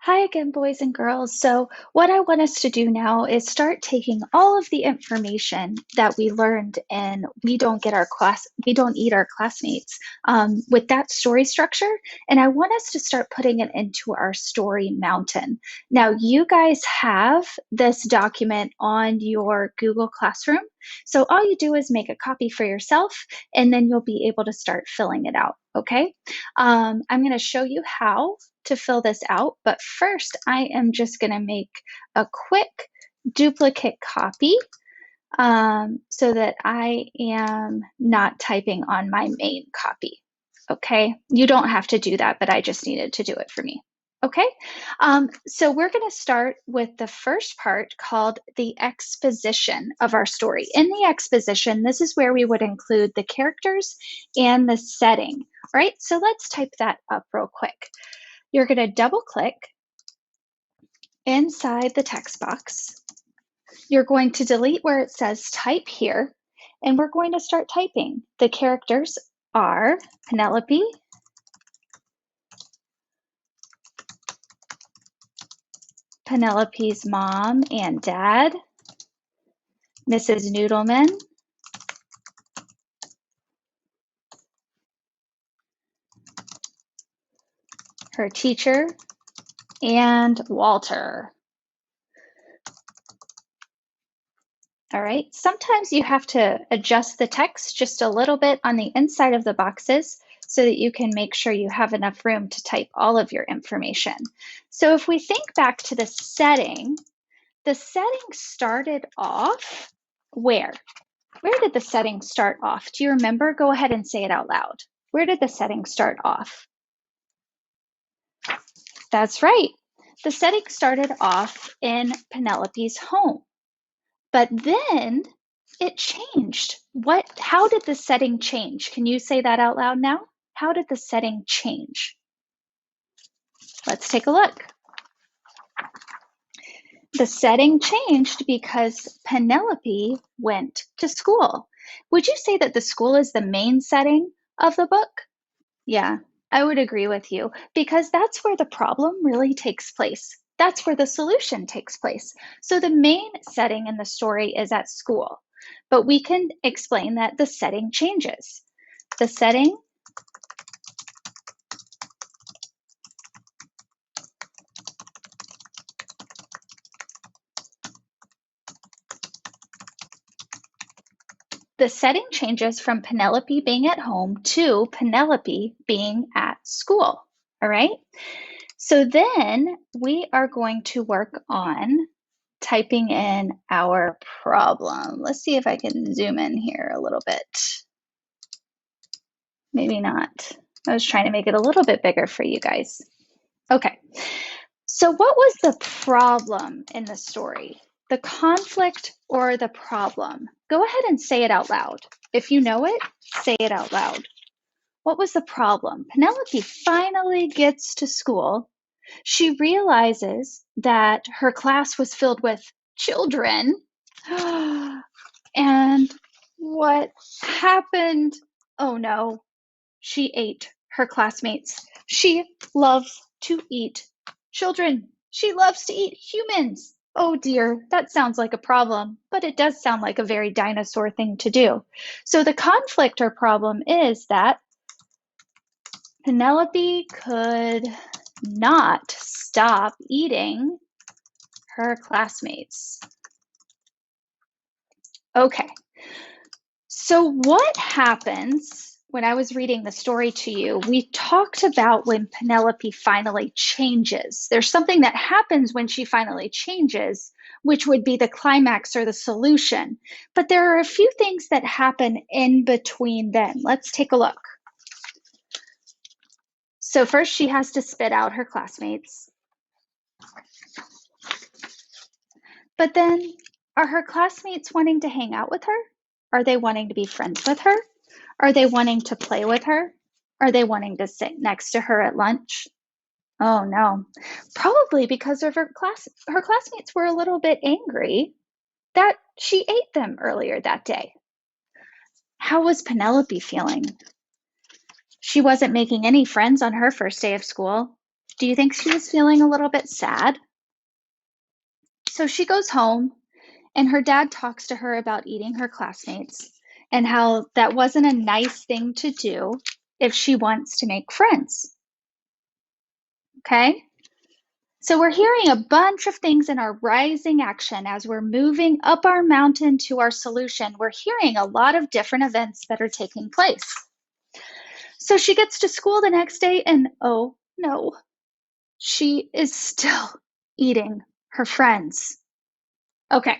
Hi again, boys and girls. So, what I want us to do now is start taking all of the information that we learned in We Don't Eat Our Classmates with that story structure, and I want us to start putting it into our story mountain. Now, you guys have this document on your Google Classroom, so all you do is make a copy for yourself, and then you'll be able to start filling it out, okay? I'm going to show you how to fill this out, but first I am just going to make a quick duplicate copy so that I am not typing on my main copy. Okay, you don't have to do that, but I just needed to do it for me. Okay, so we're going to start with the first part called the exposition of our story. In the exposition, this is where we would include the characters and the setting. All right, so let's type that up real quick. You're going to double click inside the text box. You're going to delete where it says type here, and we're going to start typing. The characters are Penelope, Penelope's mom and dad, Mrs. Noodleman, her teacher, and Walter. All right, sometimes you have to adjust the text just a little bit on the inside of the boxes so that you can make sure you have enough room to type all of your information. So if we think back to the setting started off where? Where did the setting start off? Do you remember? Go ahead and say it out loud. Where did the setting start off? That's right. The setting started off in Penelope's home. But then it changed. How did the setting change? Can you say that out loud now? How did the setting change? Let's take a look. The setting changed because Penelope went to school. Would you say that the school is the main setting of the book? Yeah, I would agree with you because that's where the problem really takes place. That's where the solution takes place. So the main setting in the story is at school, but we can explain that the setting changes. The setting changes from Penelope being at home to Penelope being at school. All right. So then we are going to work on typing in our problem. Let's see if I can zoom in here a little bit. Maybe not. I was trying to make it a little bit bigger for you guys. Okay. So what was the problem in the story? The conflict or the problem? Go ahead and say it out loud. If you know it, say it out loud. What was the problem? Penelope finally gets to school. She realizes that her class was filled with children. And what happened? Oh no, she ate her classmates. She loves to eat children. She loves to eat humans. Oh dear, that sounds like a problem, but it does sound like a very dinosaur thing to do. So the conflict or problem is that Penelope could not stop eating her classmates. Okay, so what happens when I was reading the story to you? We talked about when Penelope finally changes. There's something that happens when she finally changes, which would be the climax or the solution. But there are a few things that happen in between then. Let's take a look. So first she has to spit out her classmates. But then, are her classmates wanting to hang out with her? Are they wanting to be friends with her? Are they wanting to play with her? Are they wanting to sit next to her at lunch? Oh no, probably because of her classmates were a little bit angry that she ate them earlier that day. How was Penelope feeling? She wasn't making any friends on her first day of school. Do you think she was feeling a little bit sad? So she goes home, and her dad talks to her about eating her classmates and how that wasn't a nice thing to do if she wants to make friends. Okay? So we're hearing a bunch of things in our rising action as we're moving up our mountain to our solution. We're hearing a lot of different events that are taking place. So she gets to school the next day, and oh no, she is still eating her friends. Okay,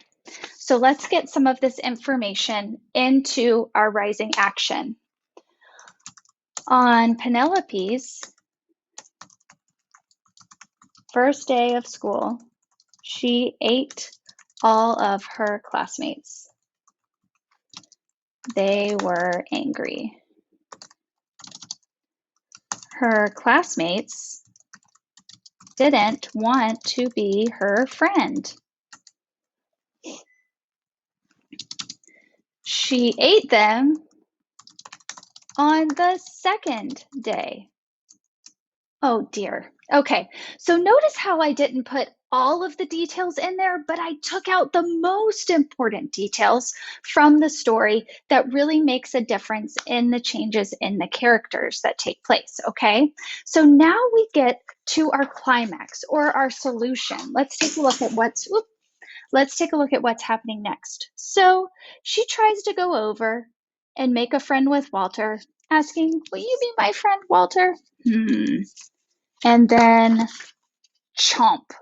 so let's get some of this information into our rising action. On Penelope's first day of school, she ate all of her classmates. They were angry. Her classmates didn't want to be her friend. She ate them on the second day. Oh dear. Okay, so notice how I didn't put all of the details in there, but I took out the most important details from the story that really makes a difference in the changes in the characters that take place, okay? So now we get to our climax or our solution. Let's take a look at what's happening next. So she tries to go over and make a friend with Walter, asking, "Will you be my friend, Walter?" And then chomp.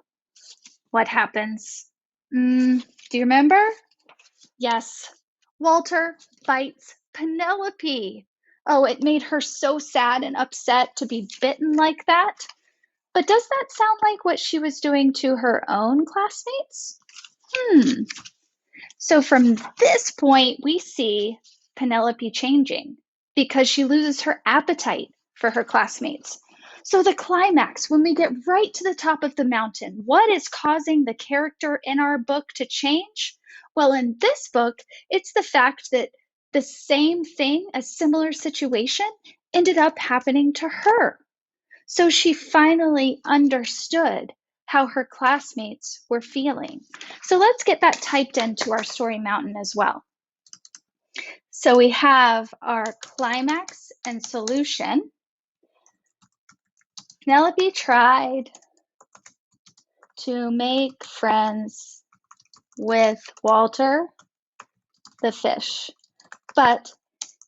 What happens? Do you remember? Yes. Walter bites Penelope. Oh, it made her so sad and upset to be bitten like that. But does that sound like what she was doing to her own classmates? So from this point, we see Penelope changing because she loses her appetite for her classmates. So the climax, when we get right to the top of the mountain, what is causing the character in our book to change? Well, in this book, it's the fact that the same thing, a similar situation, ended up happening to her. So she finally understood how her classmates were feeling. So let's get that typed into our story mountain as well. So we have our climax and solution. Penelope tried to make friends with Walter the fish, but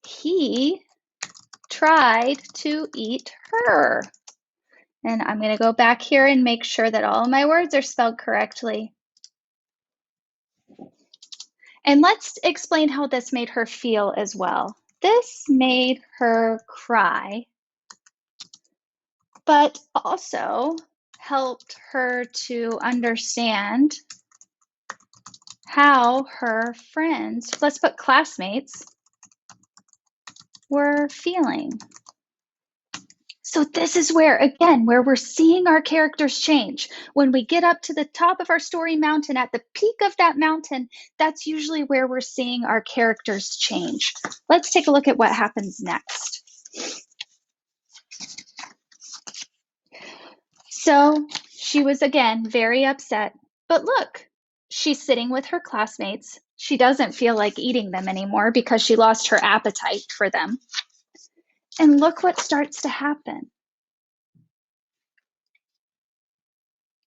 he tried to eat her. And I'm going to go back here and make sure that all of my words are spelled correctly. And let's explain how this made her feel as well. This made her cry, but also helped her to understand how her friends, let's put classmates, were feeling. So this is where, again, where we're seeing our characters change. When we get up to the top of our story mountain, at the peak of that mountain, that's usually where we're seeing our characters change. Let's take a look at what happens next. So she was, again, very upset. But look, she's sitting with her classmates. She doesn't feel like eating them anymore because she lost her appetite for them. And look what starts to happen.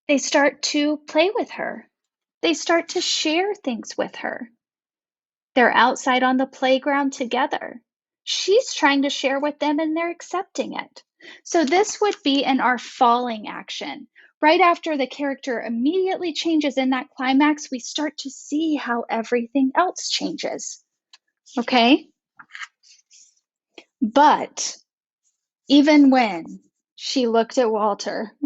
They start to play with her. They start to share things with her. They're outside on the playground together. She's trying to share with them and they're accepting it. So this would be in our falling action. Right after the character immediately changes in that climax, we start to see how everything else changes. Okay? But even when she looked at Walter,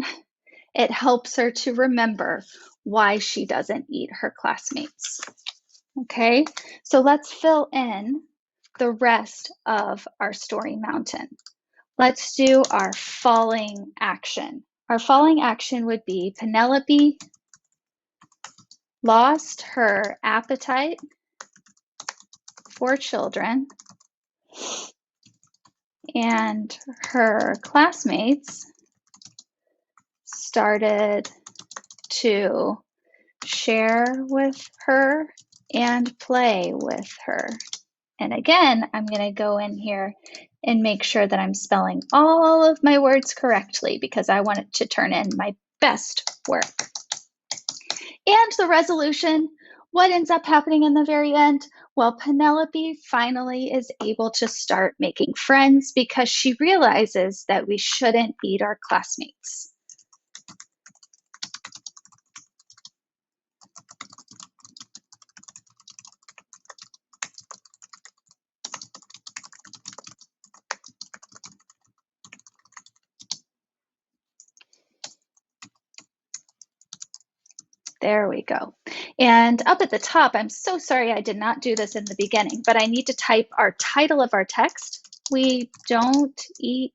it helps her to remember why she doesn't eat her classmates. Okay, so let's fill in the rest of our story mountain. Let's do our falling action. Our falling action would be Penelope lost her appetite for children, and her classmates started to share with her and play with her. And again, I'm going to go in here and make sure that I'm spelling all of my words correctly because I want it to turn in my best work. And the resolution, what ends up happening in the very end? Well, Penelope finally is able to start making friends because she realizes that we shouldn't eat our classmates. There we go. And up at the top, I'm so sorry I did not do this in the beginning, but I need to type our title of our text. We don't eat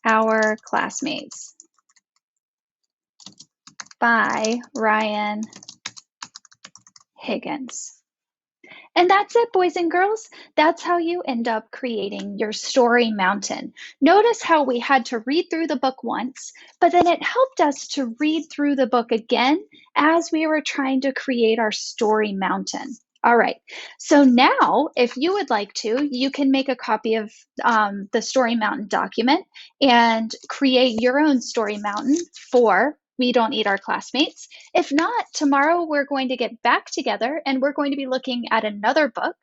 our classmates by Ryan Higgins. And that's it, boys and girls. That's how you end up creating your story mountain. Notice how we had to read through the book once, but then it helped us to read through the book again as we were trying to create our story mountain. All right, so now if you would like to, you can make a copy of the Story Mountain document and create your own story mountain for We Don't Eat Our Classmates. If not, tomorrow we're going to get back together and we're going to be looking at another book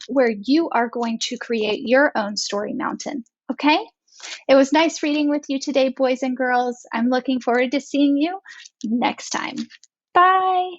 where you are going to create your own story mountain, okay? It was nice reading with you today, boys and girls. I'm looking forward to seeing you next time. Bye.